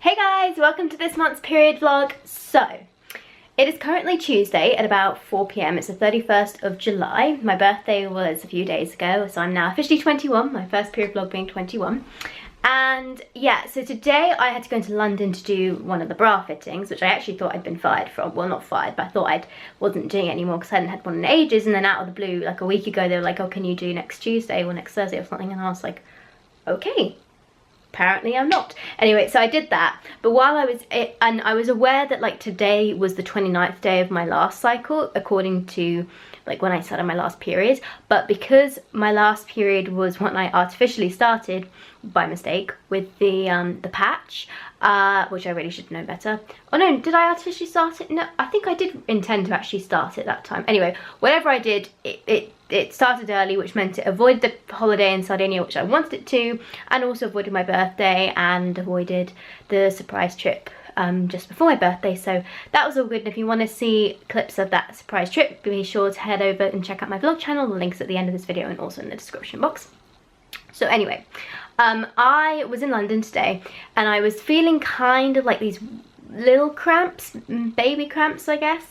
Hey guys, welcome to this month's period vlog. So, it is currently Tuesday at about 4 p.m. It's the 31st of July. My birthday was a few days ago, so I'm now officially 21, my first period vlog being 21. And yeah, so today I had to go into London to do one of the bra fittings, which I actually thought I'd been fired from. Well, not fired, but I thought I wasn't doing it anymore because I hadn't had one in ages. And then out of the blue, like a week ago, they were like, oh, can you do next Tuesday or next Thursday or something? And I was like, okay. Apparently I'm not. Anyway, so I did that, but while I was, and I was aware that like today was the 29th day of my last cycle, according to like when I started my last period, but because my last period was when I artificially started by mistake with the patch, which I really should know better. Oh no, did I artificially start it? No, I think I did intend to actually start it that time. Anyway, whatever I did, it started early, which meant it avoided the holiday in Sardinia, which I wanted it to, and also avoided my birthday and avoided the surprise trip just before my birthday. So that was all good. And if you want to see clips of that surprise trip, be sure to head over and check out my vlog channel. The link's at the end of this video and also in the description box. So anyway, I was in London today and I was feeling kind of like these little cramps, baby cramps I guess,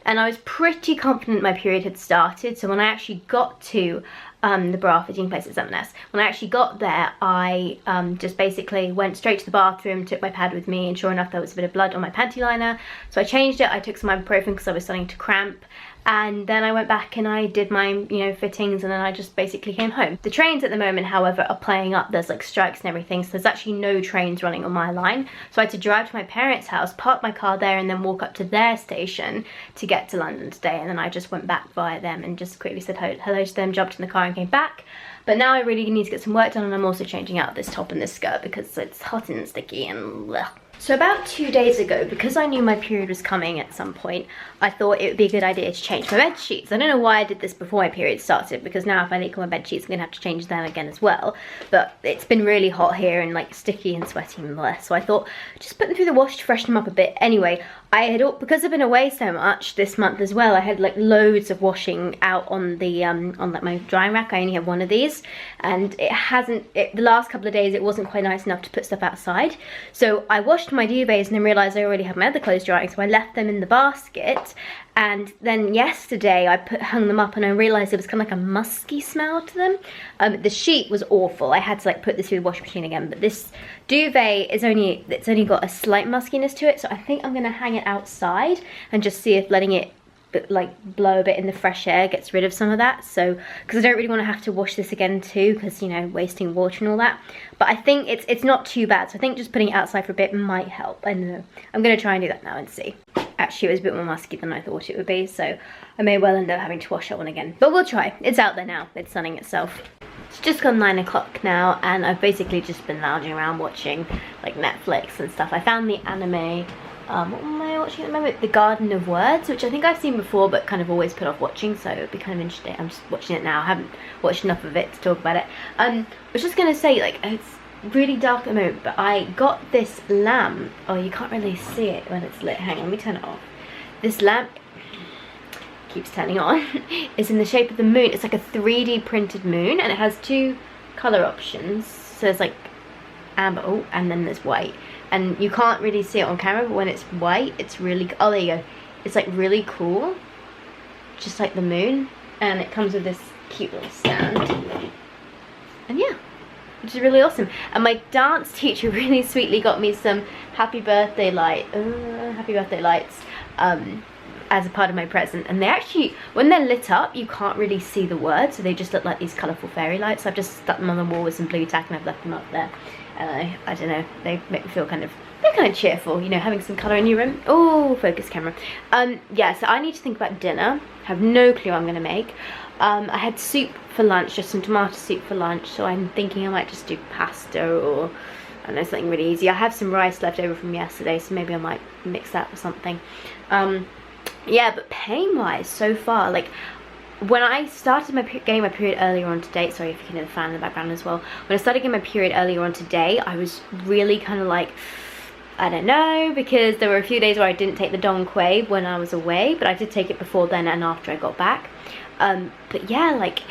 and I was pretty confident my period had started. So when I actually got to the bra fitting place at M&S, when I actually got there, I just basically went straight to the bathroom, took my pad with me, and sure enough there was a bit of blood on my panty liner, so I changed it. I took some ibuprofen because I was starting to cramp, and then I went back and I did my, fittings, and then I just basically came home. The trains at the moment, however, are playing up. There's like strikes and everything, so there's actually no trains running on my line. So I had to drive to my parents' house, park my car there, and then walk up to their station to get to London today. And then I just went back via them and just quickly said hello to them, jumped in the car and came back. But now I really need to get some work done, and I'm also changing out this top and this skirt because it's hot and sticky and bleh. So about 2 days ago, because I knew my period was coming at some point, I thought it would be a good idea to change my bed sheets. I don't know why I did this before my period started, because now if I leak on my bed sheets, I'm going to have to change them again as well. But it's been really hot here and like sticky and sweaty and bleh, so I thought just put them through the wash to freshen them up a bit. Anyway, I had, because I've been away so much this month as well, I had like loads of washing out on the on like my drying rack. I only have one of these, and the last couple of days it wasn't quite nice enough to put stuff outside. So I washed my duvets and then realised I already had my other clothes drying, so I left them in the basket. And then yesterday I hung them up and I realised there was kind of like a musky smell to them. The sheet was awful. I had to like put this through the washing machine again, but this duvet is only got a slight muskiness to it, so I think I'm going to hang it outside and just see if letting it like blow a bit in the fresh air gets rid of some of that. So because I don't really want to have to wash this again too, because wasting water and all that. But I think it's not too bad, so I think just putting it outside for a bit might help. I don't know, I'm going to try and do that now and see. Actually, it was a bit more musky than I thought it would be, so I may well end up having to wash that one again. But we'll try. It's out there now. It's sunning itself. It's just gone 9 o'clock now, and I've basically just been lounging around watching like Netflix and stuff. I found the anime, what am I watching at the moment? The Garden of Words, which I think I've seen before but kind of always put off watching, so it would be kind of interesting. I'm just watching it now. I haven't watched enough of it to talk about it. I was just going to say, like, it's really dark at the moment, but I got this lamp. Oh, you can't really see it when it's lit. Hang on, let me turn it off. This lamp keeps turning on. It's in the shape of the moon. It's like a 3D printed moon, and it has 2 color options. So there's like amber, and then there's white. And you can't really see it on camera, but when it's white, it's really, oh there you go. It's like really cool, just like the moon. And it comes with this cute little stand. And yeah, which is really awesome. And my dance teacher really sweetly got me some happy birthday lights as a part of my present. And they actually, when they're lit up, you can't really see the words, so they just look like these colourful fairy lights. So I've just stuck them on the wall with some blue tack and I've left them up there. I don't know, they make me feel they're kind of cheerful, having some colour in your room. Oh, focus camera. Yeah, so I need to think about dinner. Have no clue what I'm going to make. I had soup for lunch, just some tomato soup for lunch, so I'm thinking I might just do pasta or, I don't know, something really easy. I have some rice left over from yesterday, so maybe I might mix that with something. Yeah, but pain-wise, so far, like, when I started getting my period earlier on today, sorry if you can hear the fan in the background as well. When I started getting my period earlier on today, I was really kind of like, I don't know, because there were a few days where I didn't take the Dong Quai when I was away, but I did take it before then and after I got back. But yeah, like,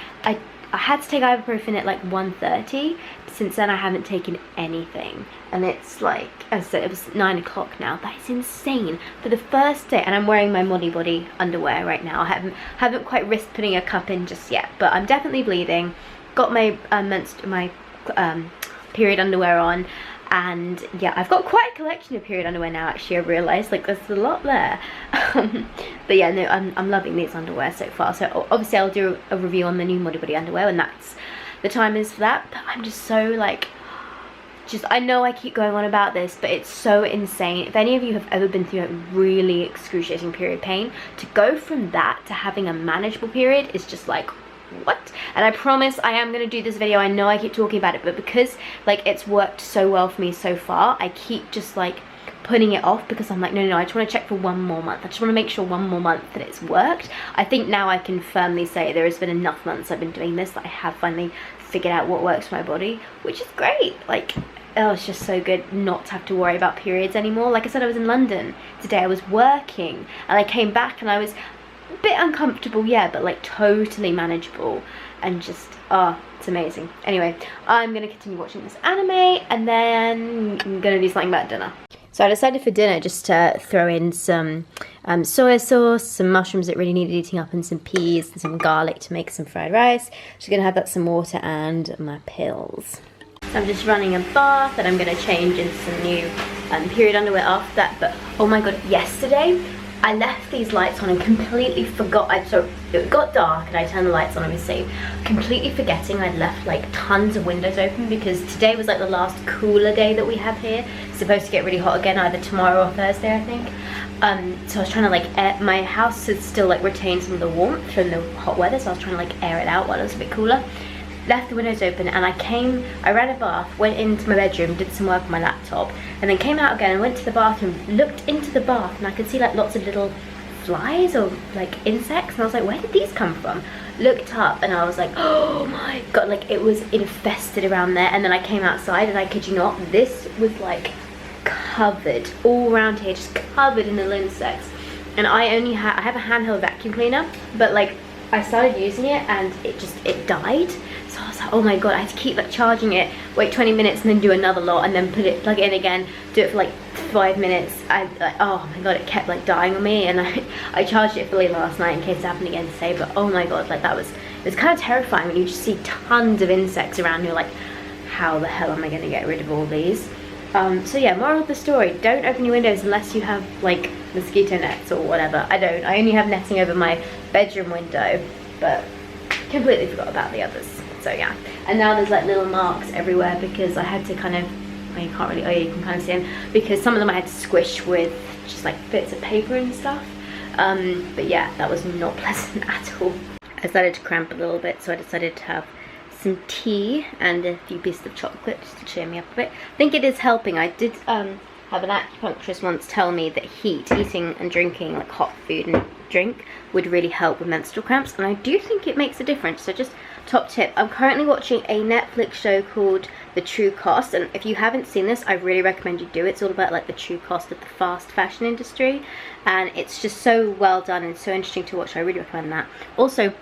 I had to take ibuprofen at like 1:30. Since then I haven't taken anything, and it's like, as I said, it was 9 o'clock now. That is insane. For the first day, and I'm wearing my Modibodi underwear right now. I haven't quite risked putting a cup in just yet, but I'm definitely bleeding. Got my period underwear on, and yeah, I've got quite a collection of period underwear now. Actually, I realised, like, there's a lot there. But yeah, no, I'm loving these underwear so far. So obviously I'll do a review on the new Modibodi underwear when that's the time is for that. But I'm just so like, I know I keep going on about this, but it's so insane. If any of you have ever been through a really excruciating period pain, to go from that to having a manageable period is just like, what? And I promise I am going to do this video. I know I keep talking about it, but because like it's worked so well for me so far, I keep just like putting it off, because I'm like, no, I just want to check for 1 more month. I just want to make sure 1 more month that it's worked. I think now I can firmly say there has been enough months I've been doing this that I have finally figured out what works for my body, which is great. Like, oh, it's just so good not to have to worry about periods anymore. Like I said, I was in London today. I was working, and I came back and I was a bit uncomfortable, yeah, but like totally manageable, and just, oh, it's amazing. Anyway, I'm gonna continue watching this anime, and then I'm gonna do something about dinner. So I decided for dinner just to throw in some soy sauce, some mushrooms that really needed eating up, and some peas and some garlic to make some fried rice. Just gonna have that, some water, and my pills. So I'm just running a bath, and I'm gonna change into some new period underwear after that. But oh my god, yesterday I left these lights on and completely forgot. So it got dark and I turned the lights on, obviously, completely forgetting I'd left like tons of windows open, because today was like the last cooler day that we have here. It's supposed to get really hot again either tomorrow or Thursday, I think. So I was trying to like air, my house had still like retained some of the warmth from the hot weather, so I was trying to like air it out while it was a bit cooler. Left the windows open, and I ran a bath, went into my bedroom, did some work on my laptop, and then came out again and went to the bathroom, looked into the bath, and I could see like lots of little flies or like insects, and I was like, where did these come from? Looked up, and I was like, oh my god, like it was infested around there. And then I came outside, and I kid you not, this was like covered all around here, just covered in little insects. And I have a handheld vacuum cleaner, but like I started using it and it died. So I was like, oh my god, I had to keep like charging it, wait 20 minutes and then do another lot, and then plug it in again, do it for like 5 minutes. Oh my god, it kept like dying on me, and I charged it fully last night in case it happened again today. But oh my god, like it was kind of terrifying when you just see tons of insects around. You're like, how the hell am I going to get rid of all these? So yeah, moral of the story, don't open your windows unless you have like mosquito nets or whatever. I only have netting over my bedroom window, but completely forgot about the others. So yeah, and now there's like little marks everywhere because I had to kind of, well, you can't really, oh yeah, you can kind of see them, because some of them I had to squish with just like bits of paper and stuff. But yeah, that was not pleasant at all. I started to cramp a little bit, so I decided to have some tea and a few pieces of chocolate just to cheer me up a bit. I think it is helping. I did have an acupuncturist once tell me that eating and drinking like hot food and drink would really help with menstrual cramps, and I do think it makes a difference. So just top tip, I'm currently watching a Netflix show called The True Cost, and if you haven't seen this, I really recommend you do it. It's all about like the true cost of the fast fashion industry, and it's just so well done and so interesting to watch. I really recommend that. Also,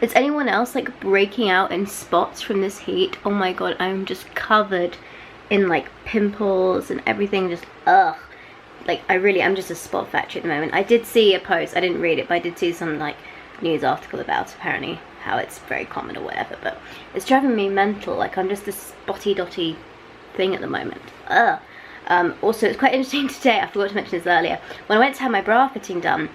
is anyone else like breaking out in spots from this heat? Oh my god, I'm just covered in like pimples and everything, just ugh. Like I'm just a spot factory at the moment. I did see a post, I didn't read it, but I did see some like news article about apparently how it's very common or whatever, but it's driving me mental. Like I'm just a spotty dotty thing at the moment. Ugh. Also, it's quite interesting today, I forgot to mention this earlier, when I went to have my bra fitting done,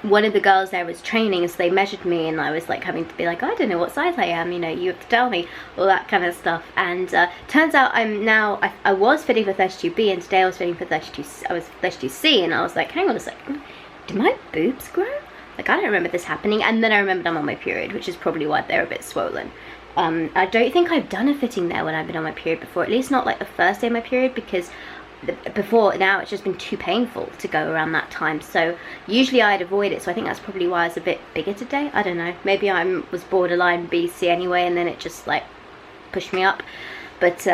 one of the girls there was training, so they measured me, and I was like having to be like, I don't know what size I am, you know, you have to tell me, all that kind of stuff. And turns out I was fitting for 32B, and today I was fitting for 32C, and I was like, hang on a second, did my boobs grow? Like, I don't remember this happening. And then I remembered I'm on my period, which is probably why they're a bit swollen. I don't think I've done a fitting there when I've been on my period before, at least not like the first day of my period, because before now it's just been too painful to go around that time. So usually I'd avoid it, so I think that's probably why I was a bit bigger today. I don't know, maybe I was borderline BC anyway, and then it just like pushed me up. But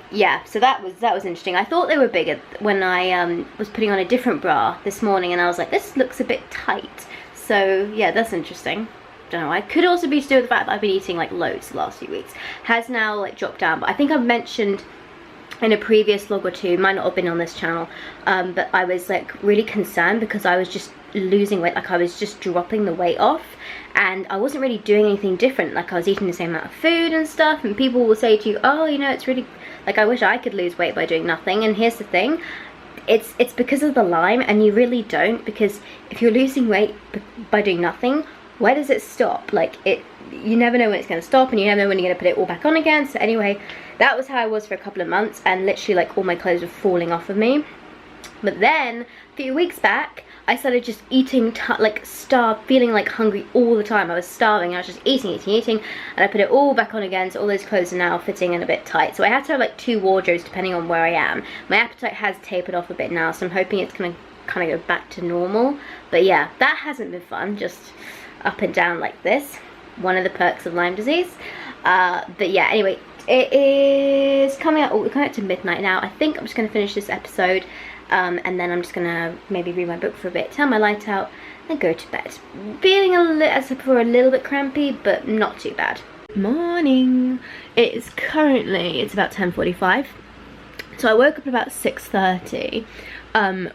yeah, so that was interesting. I thought they were bigger when I was putting on a different bra this morning, and I was like, this looks a bit tight. So yeah, that's interesting. don't know why. It could also be to do with the fact that I've been eating like loads the last few weeks. Has now like dropped down, but I think I've mentioned in a previous vlog or two, might not have been on this channel, but I was like really concerned because I was just losing weight, like I was just dropping the weight off, and I wasn't really doing anything different. Like I was eating the same amount of food and stuff, and people will say to you, oh, you know, it's really, like I wish I could lose weight by doing nothing. And here's the thing, it's because of the Lyme, and you really don't, because if you're losing weight by doing nothing, where does it stop? Like you never know when it's going to stop, and you never know when you're going to put it all back on again. So anyway, that was how I was for a couple of months, and literally like all my clothes were falling off of me. But then a few weeks back, I started just eating, like starved, feeling like hungry all the time. I was starving, I was just eating, and I put it all back on again, so all those clothes are now fitting in a bit tight. So I have to have like 2 wardrobes depending on where I am. My appetite has tapered off a bit now, so I'm hoping it's gonna kind of go back to normal. But yeah, that hasn't been fun, just up and down like this. One of the perks of Lyme disease. But yeah, anyway, it is coming up, we're coming up to midnight now. I think I'm just gonna finish this episode. And then I'm just gonna maybe read my book for a bit, turn my light out, and go to bed. Feeling a little bit crampy, but not too bad. Morning. It's about 10:45. So I woke up about 6:30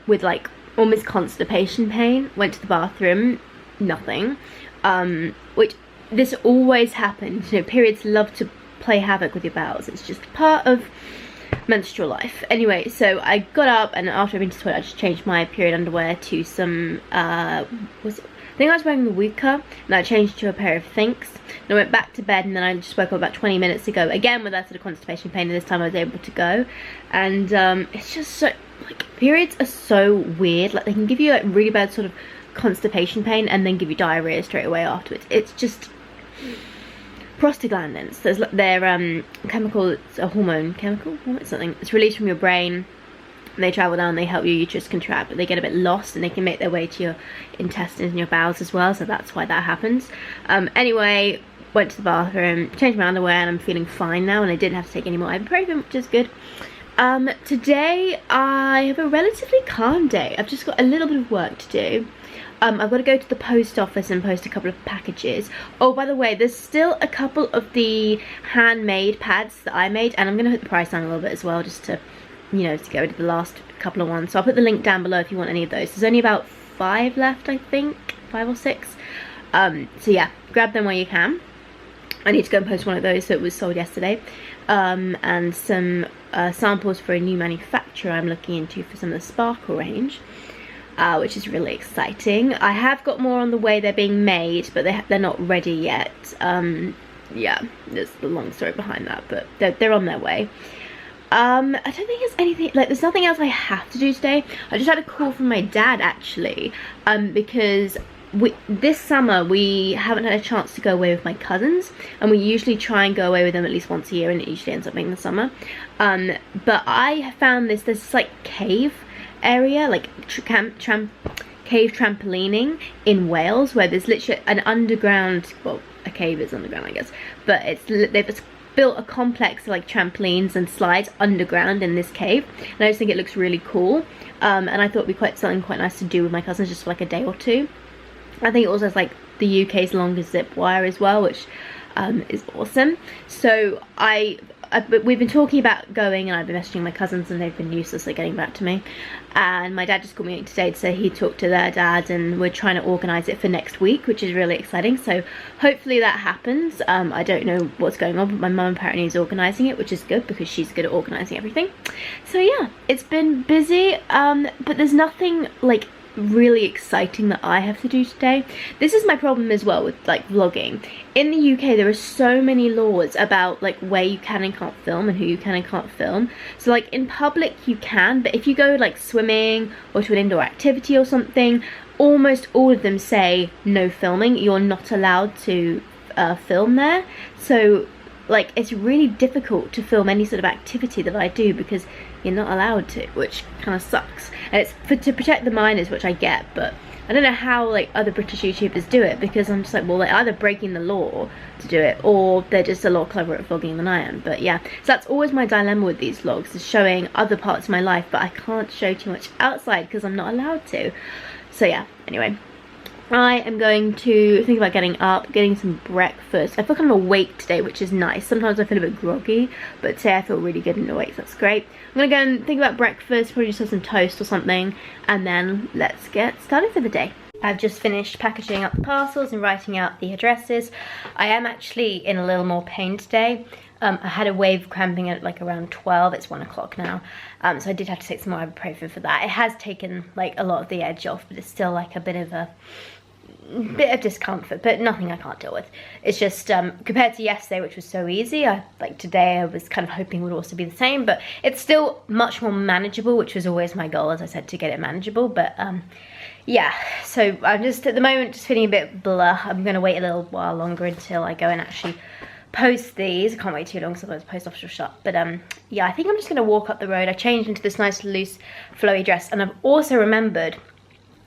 with like almost constipation pain. Went to the bathroom, nothing. Which this always happens. You know, periods love to play havoc with your bowels. It's just part of menstrual life. Anyway, so I got up, and after I've been to the toilet, I just changed my period underwear to some I think I was wearing the Wika, and I changed to a pair of Thinks, and I went back to bed, and then I just woke up about 20 minutes ago again with that sort of constipation pain, and this time I was able to go. And it's just so, like, periods are so weird. Like, they can give you like really bad sort of constipation pain and then give you diarrhea straight away afterwards. It's just prostaglandins. They're chemical, it's a hormone, something. It's released from your brain. They travel down, they help your uterus contract, but they get a bit lost, and they can make their way to your intestines and your bowels as well, so that's why that happens. Anyway, went to the bathroom, changed my underwear, and I'm feeling fine now, and I didn't have to take any more ibuprofen, which is good. Today I have a relatively calm day. I've just got a little bit of work to do. I've got to go to the post office and post a couple of packages. Oh, by the way, there's still a couple of the handmade pads that I made, and I'm going to put the price down a little bit as well, just to, you know, to get rid of the last couple of ones. So I'll put the link down below if you want any of those. There's only about 5 left, I think, 5 or 6. So yeah, grab them while you can. I need to go and post one of those that was sold yesterday. And some samples for a new manufacturer I'm looking into for some of the Sparkle range. Which is really exciting. I have got more on the way. They're being made, but they're not ready yet. Yeah, there's the long story behind that, but they're on their way. I don't think there's anything, like, there's nothing else I have to do today. I just had a call from my dad, actually, because this summer we haven't had a chance to go away with my cousins, and we usually try and go away with them at least once a year, and it usually ends up being the summer. But I found this like cave area, like cave trampolining in Wales, where there's literally an underground, well, a cave is underground, I guess, but they've built a complex of like trampolines and slides underground in this cave, and I just think it looks really cool. And I thought it'd be something quite nice to do with my cousins, just for like a day or two. I think it also has like the UK's longest zip wire as well, which is awesome. So we've been talking about going, and I've been messaging my cousins, and they've been useless at getting back to me. And my dad just called me today to say he talked to their dad, and we're trying to organise it for next week, which is really exciting. So hopefully that happens. I don't know what's going on, but my mum apparently is organising it, which is good because she's good at organising everything. So yeah, it's been busy, but there's nothing like really exciting that I have to do today. This is my problem as well with like vlogging. In the UK there are so many laws about like where you can and can't film and who you can and can't film. So like in public you can, but if you go like swimming or to an indoor activity or something, almost all of them say no filming. You're not allowed to film there. So like it's really difficult to film any sort of activity that I do because you're not allowed to, which kind of sucks. And it's to protect the minors, which I get, but I don't know how like other British YouTubers do it, because I'm just like, well, they're either breaking the law to do it, or they're just a lot cleverer at vlogging than I am. But yeah, so that's always my dilemma with these vlogs, is showing other parts of my life, but I can't show too much outside because I'm not allowed to. So yeah, anyway, I am going to think about getting up, getting some breakfast. I feel kind of awake today, which is nice. Sometimes I feel a bit groggy, but today I feel really good and awake, so that's great. I'm gonna go and think about breakfast, probably just have some toast or something, and then let's get started for the day. I've just finished packaging up the parcels and writing out the addresses. I am actually in a little more pain today. I had a wave cramping at like around 12, it's 1 o'clock now. So I did have to take some more ibuprofen for that. It has taken like a lot of the edge off, but it's still like a bit of discomfort, but nothing I can't deal with. It's just compared to yesterday, which was so easy, like today I was kind of hoping would also be the same, but it's still much more manageable, which was always my goal, as I said, to get it manageable. But yeah, so I'm just at the moment just feeling a bit blah. I'm gonna wait a little while longer until I go and actually post these. I can't wait too long, so the post office will shut. But yeah, I think I'm just gonna walk up the road. I changed into this nice loose flowy dress, and I've also remembered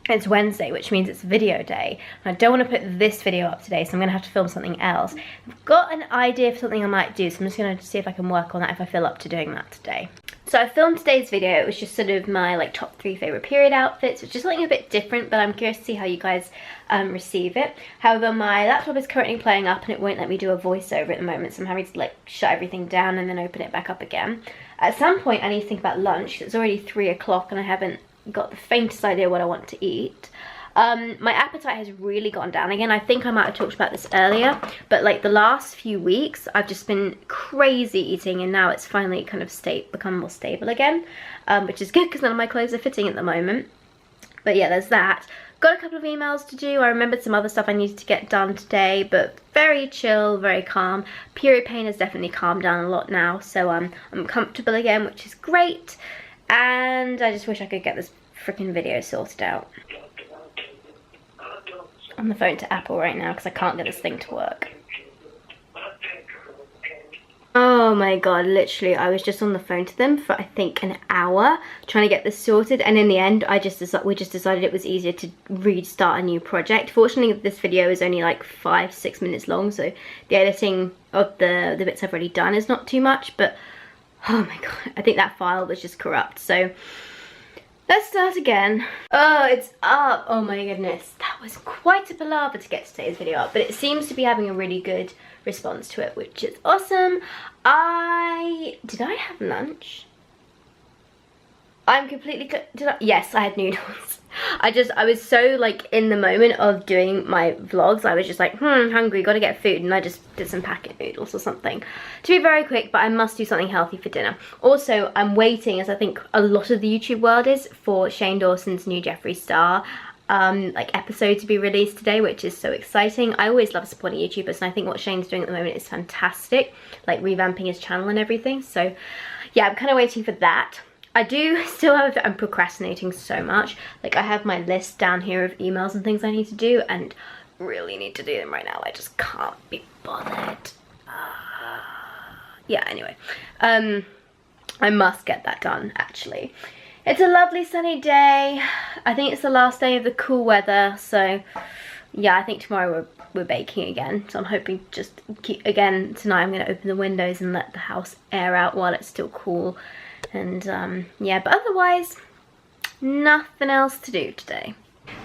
it's Wednesday, which means it's video day. And I don't want to put this video up today, so I'm gonna have to film something else. I've got an idea for something I might do, so I'm just gonna see if I can work on that if I feel up to doing that today. So I filmed today's video. It was just sort of my like top 3 favorite period outfits, which is something a bit different, but I'm curious to see how you guys receive it. However, my laptop is currently playing up and it won't let me do a voiceover at the moment, so I'm having to like shut everything down and then open it back up again. At some point I need to think about lunch. It's already 3 o'clock and I haven't got the faintest idea what I want to eat. My appetite has really gone down again. I think I might have talked about this earlier, but like the last few weeks I've just been crazy eating, and now it's finally kind of become more stable again, which is good because none of my clothes are fitting at the moment. But yeah, there's that. Got a couple of emails to do. I remembered some other stuff I needed to get done today, but very chill, very calm. Period pain has definitely calmed down a lot now, so I'm comfortable again, which is great. And I just wish I could get this freaking video sorted out. I'm on the phone to Apple right now because I can't get this thing to work. Oh my god, literally, I was just on the phone to them for I think an hour trying to get this sorted, and in the end we just decided it was easier to restart a new project. Fortunately, this video is only like 5-6 minutes long, so the editing of the bits I've already done is not too much, but oh my god, I think that file was just corrupt, so let's start again. Oh, it's up. Oh my goodness. That was quite a palaver to get today's video up, but it seems to be having a really good response to it, which is awesome. Did I have lunch? I'm completely, yes, I had noodles. I was so like in the moment of doing my vlogs, I was just like, hungry, gotta get food, and I just did some packet noodles or something. To be very quick, but I must do something healthy for dinner. Also, I'm waiting, as I think a lot of the YouTube world is, for Shane Dawson's new Jeffree Star like episode to be released today, which is so exciting. I always love supporting YouTubers, and I think what Shane's doing at the moment is fantastic, like revamping his channel and everything. So yeah, I'm kind of waiting for that. I do still have, I'm procrastinating so much. Like I have my list down here of emails and things I need to do, and really need to do them right now. I just can't be bothered. Yeah, anyway, I must get that done actually. It's a lovely sunny day. I think it's the last day of the cool weather, so yeah, I think tomorrow we're baking again. So I'm hoping just again tonight I'm going to open the windows and let the house air out while it's still cool. And yeah, but otherwise nothing else to do today.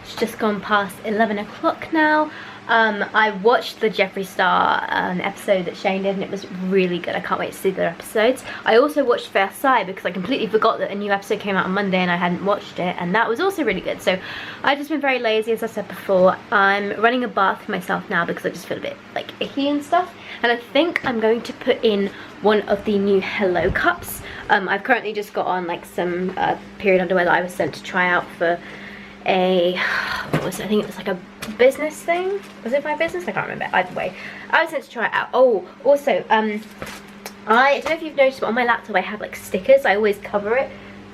It's just gone past 11 o'clock now. I watched the Jeffree Star episode that Shane did, and it was really good. I can't wait to see the episodes. I also watched Versailles because I completely forgot that a new episode came out on Monday and I hadn't watched it, and that was also really good. So I've just been very lazy, as I said before. I'm running a bath for myself now because I just feel a bit like icky and stuff, and I think I'm going to put in one of the new Hello cups. I've currently just got on like some period underwear that I was sent to try out for a, what was it? I think it was like a business thing. Was it my business? I can't remember. Either way, I was sent to try it out. Oh, also, I don't know if you've noticed, but on my laptop I have like stickers. I always cover it.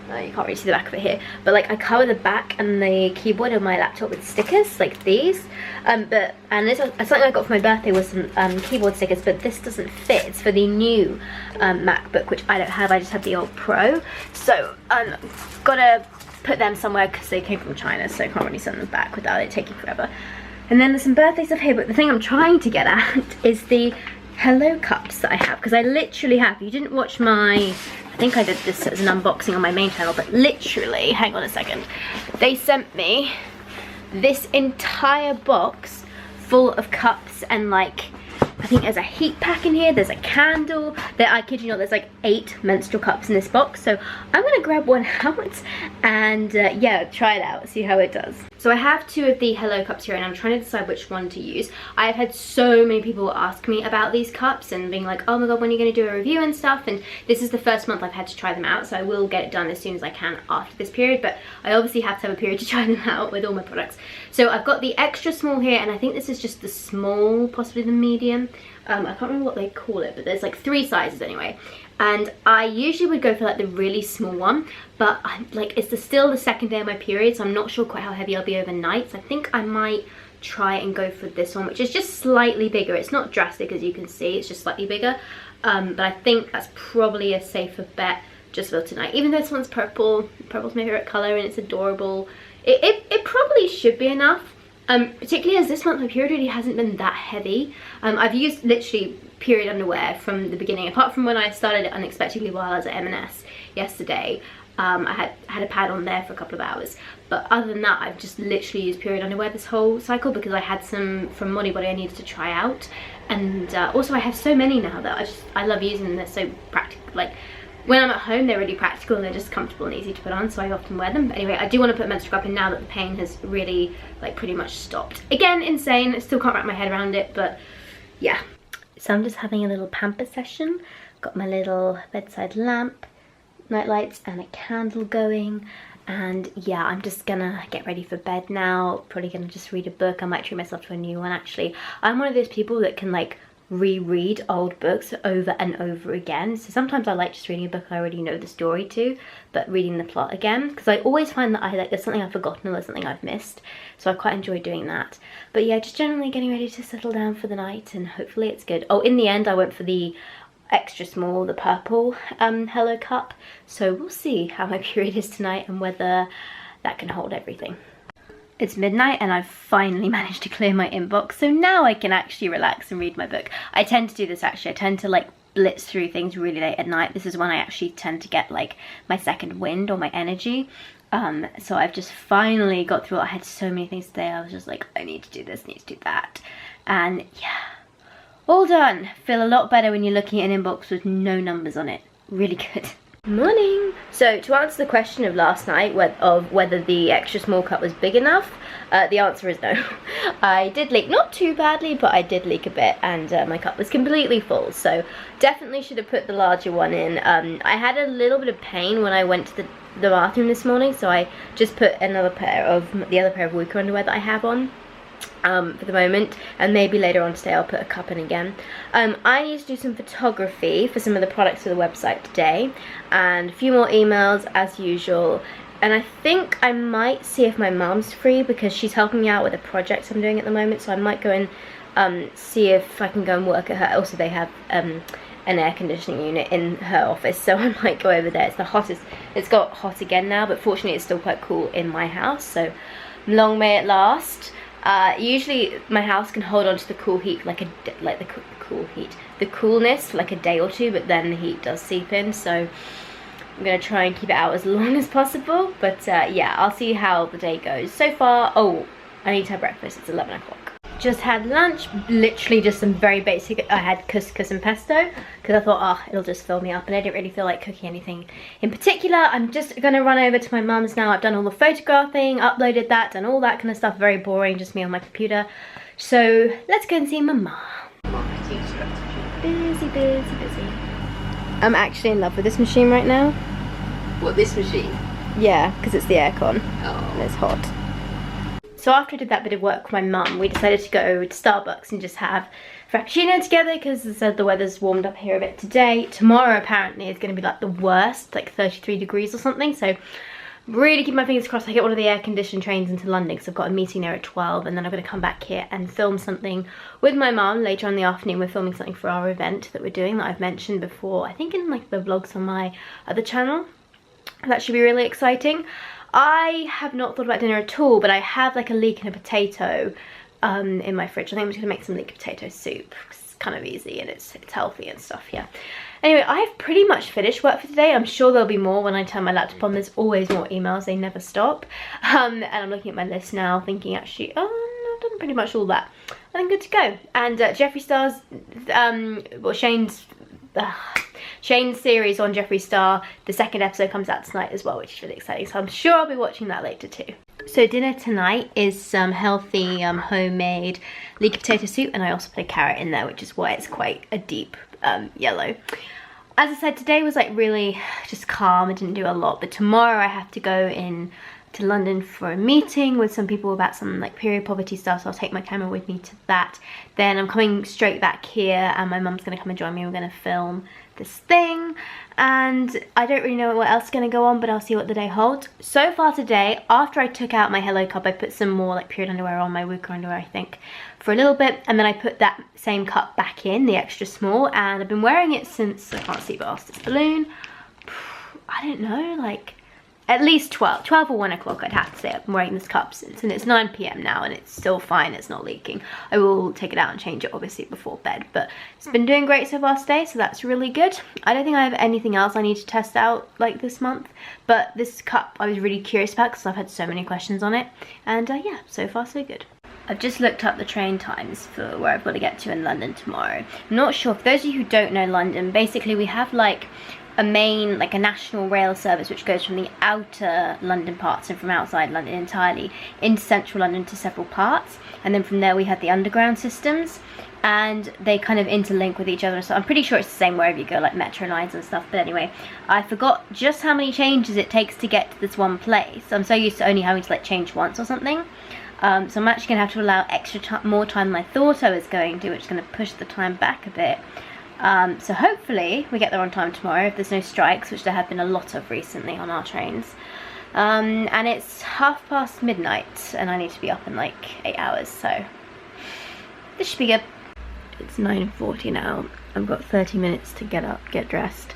You can't really see the back of it here, but like I cover the back and the keyboard of my laptop with stickers like these. And this is something I got for my birthday was some keyboard stickers, but this doesn't fit. It's for the new MacBook, which I don't have. I just have the old Pro. So gotta put them somewhere because they came from China, so I can't really send them back without it taking forever. And then there's some birthday stuff here, but the thing I'm trying to get at is the Hello cups that I have, because I literally have, you didn't watch my, I think I did this as an unboxing on my main channel, but literally, hang on a second, they sent me this entire box full of cups and like, I think there's a heat pack in here, there's a candle, I kid you not, there's like 8 menstrual cups in this box. So I'm gonna grab one out and yeah, try it out, see how it does. So I have 2 of the Hello cups here and I'm trying to decide which one to use. I've had so many people ask me about these cups and being like, oh my god, when are you gonna do a review and stuff? And this is the first month I've had to try them out, so I will get it done as soon as I can after this period, but I obviously have to have a period to try them out with all my products. So I've got the extra small here, and I think this is just the small, possibly the medium. I can't remember what they call it, but there's like 3 sizes anyway. And I usually would go for like the really small one, but I'm like, it's still the second day of my period, so I'm not sure quite how heavy I'll be overnight. So I think I might try and go for this one, which is just slightly bigger. It's not drastic, as you can see, it's just slightly bigger. But I think that's probably a safer bet just for tonight. Even though this one's purple, purple's my favorite color and it's adorable, it probably should be enough. Particularly as this month my period really hasn't been that heavy. I've used literally period underwear from the beginning, apart from when I started it unexpectedly while I was at M&S yesterday. I had a pad on there for a couple of hours, but other than that I've just literally used period underwear this whole cycle because I had some from Modibodi I needed to try out, and also I have so many now that I love using them. They're so practical. Like when I'm at home they're really practical and they're just comfortable and easy to put on, so I often wear them. But anyway, I do want to put menstrual cup in now that the pain has really like pretty much stopped. Again, insane, I still can't wrap my head around it, but yeah. So I'm just having a little pamper session. Got my little bedside lamp, night lights and a candle going, and yeah, I'm just gonna get ready for bed now. Probably gonna just read a book. I might treat myself to a new one actually. I'm one of those people that can like reread old books over and over again, so sometimes I like just reading a book I already know the story to, but reading the plot again, because I always find that there's something I've forgotten or there's something I've missed, so I quite enjoy doing that. But yeah, just generally getting ready to settle down for the night, and hopefully it's good. Oh, in the end I went for the extra small, the purple Hello cup, so we'll see how my period is tonight and whether that can hold everything. It's midnight and I've finally managed to clear my inbox, so now I can actually relax and read my book. I tend to do this actually, I tend to like blitz through things really late at night. This is when I actually tend to get like my second wind or my energy. So I've just finally got through it. I had so many things today, I was just like, I need to do this, need to do that. And yeah, all done. Feel a lot better when you're looking at an inbox with no numbers on it. Really good. Morning. So to answer the question of last night of whether the extra small cup was big enough, the answer is no. I did leak, not too badly, but I did leak a bit, and my cup was completely full, so definitely should have put the larger one in. I had a little bit of pain when I went to the bathroom this morning, so I just put the other pair of Wooka underwear that I have on for the moment, and maybe later on today I'll put a cup in again. I need to do some photography for some of the products for the website today, and a few more emails as usual, and I think I might see if my mum's free because she's helping me out with a project I'm doing at the moment, so I might go and see if I can go and work at her. Also, they have an air conditioning unit in her office, so I might go over there. It's the hottest, it's got hot again now, but fortunately it's still quite cool in my house, so long may it last. Usually my house can hold on to the cool heat the coolness for like a day or two, but then the heat does seep in, so I'm gonna try and keep it out as long as possible. But yeah, I'll see how the day goes. So far, oh, I need to have breakfast, it's 11 o'clock. Just had lunch, literally just some very basic. I had couscous and pesto because I thought, oh, it'll just fill me up, and I didn't really feel like cooking anything in particular. I'm just gonna run over to my mum's now. I've done all the photographing, uploaded that, done all that kind of stuff. Very boring, just me on my computer. So let's go and see Mama. Busy, busy, busy. I'm actually in love with this machine right now. What, this machine? Yeah, because it's the aircon. Oh. And it's hot. So after I did that bit of work with my mum, we decided to go to Starbucks and just have Frappuccino together, because as I said, the weather's warmed up here a bit today. Tomorrow apparently is going to be like the worst, like 33 degrees or something, so really keep my fingers crossed I get one of the air conditioned trains into London, because I've got a meeting there at 12, and then I'm going to come back here and film something with my mum later on in the afternoon. We're filming something for our event that we're doing that I've mentioned before, I think in like the vlogs on my other channel. That should be really exciting. I have not thought about dinner at all, but I have like a leek and a potato in my fridge. I think I'm just gonna make some leek potato soup. It's kind of easy and it's healthy and stuff, yeah. Anyway, I have pretty much finished work for today. I'm sure there'll be more when I turn my laptop on. There's always more emails, they never stop. And I'm looking at my list now thinking actually, oh no, I've done pretty much all that. I'm good to go. And Jeffree Star's, well, Shane's series on Jeffree Star, the second episode comes out tonight as well, which is really exciting. So I'm sure I'll be watching that later too. So dinner tonight is some healthy homemade leek potato soup, and I also put a carrot in there, which is why it's quite a deep yellow. As I said, today was like really just calm. I didn't do a lot, but tomorrow I have to go in to London for a meeting with some people about some like period poverty stuff, so I'll take my camera with me to that. Then I'm coming straight back here and my mum's gonna come and join me. We're gonna film this thing, and I don't really know what else is gonna go on, but I'll see what the day holds. So far today, after I took out my Hello cup, I put some more like period underwear on, my Wooka underwear I think, for a little bit, and then I put that same cup back in, the extra small, and I've been wearing it since, I can't see past this balloon, I don't know, like at least 12 or 1 o'clock I'd have to say. I've been wearing this cup since, and it's 9 PM now and it's still fine, it's not leaking. I will take it out and change it obviously before bed, but it's been doing great so far today, so that's really good. I don't think I have anything else I need to test out like this month, but this cup I was really curious about because I've had so many questions on it, and yeah, so far so good. I've just looked up the train times for where I've got to get to in London tomorrow. I'm not sure, for those of you who don't know London, basically we have like a main, like a national rail service which goes from the outer London parts and from outside London entirely into central London to several parts, and then from there we have the underground systems, and they kind of interlink with each other. So I'm pretty sure it's the same wherever you go, like metro lines and stuff. But anyway, I forgot just how many changes it takes to get to this one place. I'm so used to only having to like change once or something. So I'm actually gonna have to allow more time than I thought I was going to, which is gonna push the time back a bit. So hopefully we get there on time tomorrow if there's no strikes, which there have been a lot of recently on our trains. And it's midnight midnight and I need to be up in like 8 hours, so this should be good. It's 9:40 now. I've got 30 minutes to get up, get dressed,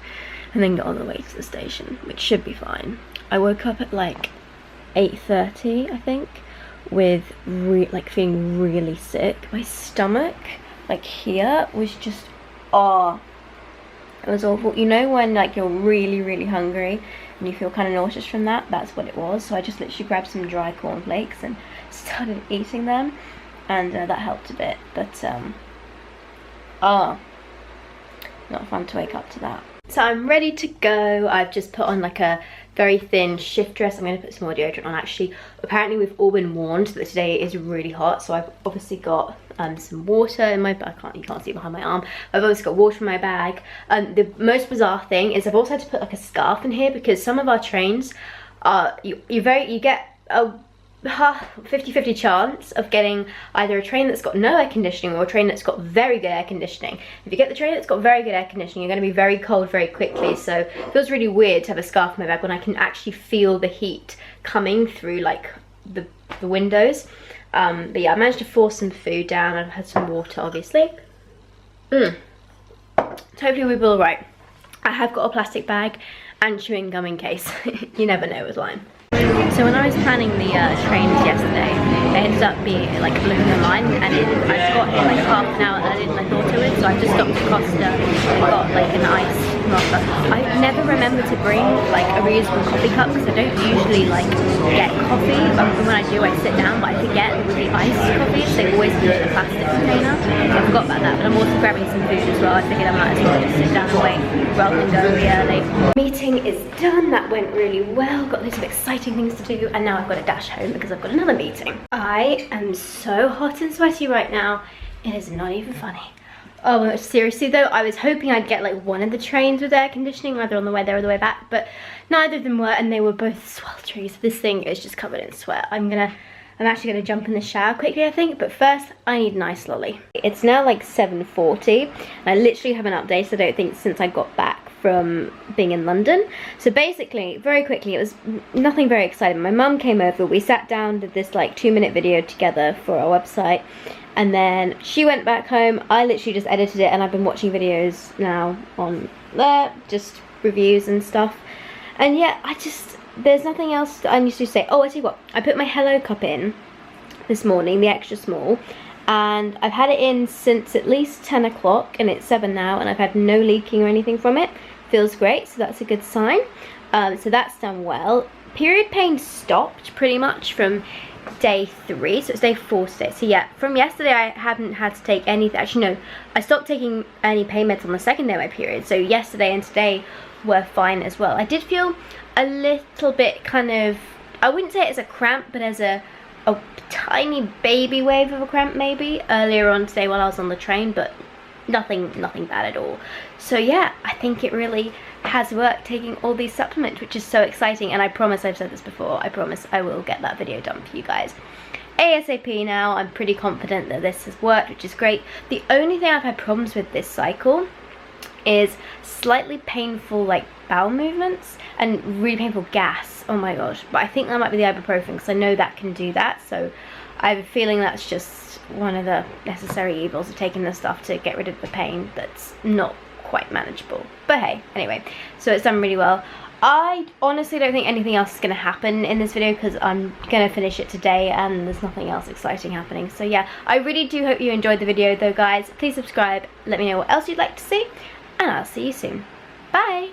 and then get on the way to the station, which should be fine. I woke up at like 8:30 I think, with like feeling really sick. My stomach like here was just, oh, it was awful. You know when like you're really hungry and you feel kind of nauseous from that? That's what it was. So I just literally grabbed some dry cornflakes and started eating them, and that helped a bit, but not fun to wake up to that. So I'm ready to go. I've just put on like a very thin shift dress. I'm going to put some more deodorant on actually. Apparently we've all been warned that today is really hot, so I've obviously got some water in my bag. You can't see behind my arm. I've obviously got water in my bag. The most bizarre thing is I've also had to put like a scarf in here because some of our trains are, you get a 50-50 chance of getting either a train that's got no air conditioning or a train that's got very good air conditioning. If you get the train that's got very good air conditioning, you're going to be very cold very quickly, so it feels really weird to have a scarf in my bag when I can actually feel the heat coming through like the windows. But yeah, I managed to force some food down. I've had some water obviously. So hopefully we'll be alright. I have got a plastic bag and chewing gum in case. You never know with Lime. So when I was planning the trains yesterday, they ended up being like looking online, and I got here like half an hour earlier than I thought I would, so I just stopped at Costa and got like an iced mocha. I never remember to bring like a reusable coffee cup because I don't usually like get coffee, but when I do I sit down, but I forget with the iced coffees they always come in a plastic container, so I forgot about that. But I'm also grabbing some food as well. I figured I might as well just sit down and wait rather than go really early. Meeting is done, that went really well, got loads of exciting things to do, and now I've got to dash home because I've got another meeting. I am so hot and sweaty right now, it is not even funny. Oh, seriously though, I was hoping I'd get like one of the trains with air conditioning, either on the way there or the way back, but neither of them were, and they were both sweltering, so this thing is just covered in sweat. I'm actually gonna jump in the shower quickly, I think, but first I need an ice lolly. It's now like 7:40, and I literally haven't updated, I don't think, since I got back from being in London. So basically, very quickly, it was nothing very exciting. My mum came over, we sat down, did this like 2-minute video together for our website, and then she went back home. I literally just edited it, and I've been watching videos now on there, just reviews and stuff. And yeah, there's nothing else that I need to say. Oh, I tell you what, I put my Hello cup in this morning, the extra small, and I've had it in since at least 10 o'clock and it's 7 now, and I've had no leaking or anything from it. Feels great, so that's a good sign. So that's done well. Period pain stopped pretty much from day 3, so it's day 4 today. So yeah, from yesterday I haven't had to take anything. Actually no, I stopped taking any pain meds on the second day of my period, so yesterday and today were fine as well. I did feel a little bit kind of, I wouldn't say it's a cramp, but as a tiny baby wave of a cramp maybe earlier on today while I was on the train, but nothing bad at all. So yeah, I think it really has worked taking all these supplements, which is so exciting, and I promise, I've said this before, I promise I will get that video done for you guys ASAP now. I'm pretty confident that this has worked, which is great. The only thing I've had problems with this cycle is slightly painful like bowel movements and really painful gas. Oh my gosh, but I think that might be the ibuprofen, because I know that can do that, so I have a feeling that's just one of the necessary evils of taking this stuff to get rid of the pain that's not quite manageable. But hey, anyway, so it's done really well. I honestly don't think anything else is going to happen in this video, because I'm going to finish it today and there's nothing else exciting happening. So yeah, I really do hope you enjoyed the video though, guys. Please subscribe, let me know what else you'd like to see, and I'll see you soon. Bye!